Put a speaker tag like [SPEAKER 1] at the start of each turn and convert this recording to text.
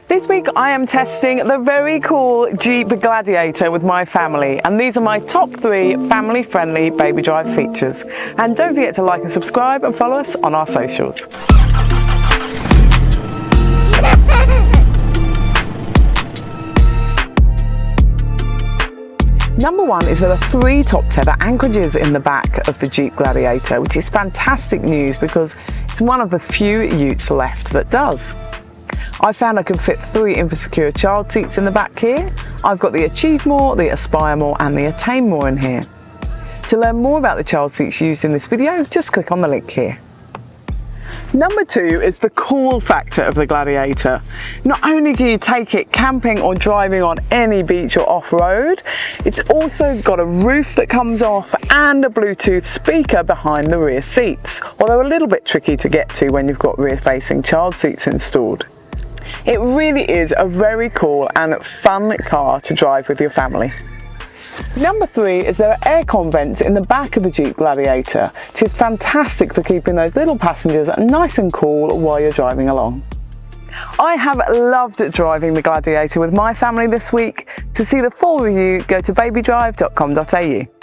[SPEAKER 1] This week I am testing the very cool Jeep Gladiator with my family, and these are my top 3 family-friendly baby drive features. And don't forget to like and subscribe and follow us on our socials. Number 1 is there are 3 top tether anchorages in the back of the Jeep Gladiator, which is fantastic news because it's one of the few utes left that does. I found I can fit 3 Infasecure child seats in the back here. I've got the Achieve More, the Aspire More and the Attain More in here. To learn more about the child seats used in this video, just click on the link here. Number 2 is the cool factor of the Gladiator. Not only can you take it camping or driving on any beach or off-road, it's also got a roof that comes off and a Bluetooth speaker behind the rear seats, although a little bit tricky to get to when you've got rear-facing child seats installed. It really is a very cool and fun car to drive with your family. Number 3 is there are aircon vents in the back of the Jeep Gladiator, which is fantastic for keeping those little passengers nice and cool while you're driving along. I have loved driving the Gladiator with my family this week. To see the full review, go to BabyDrive.com.au.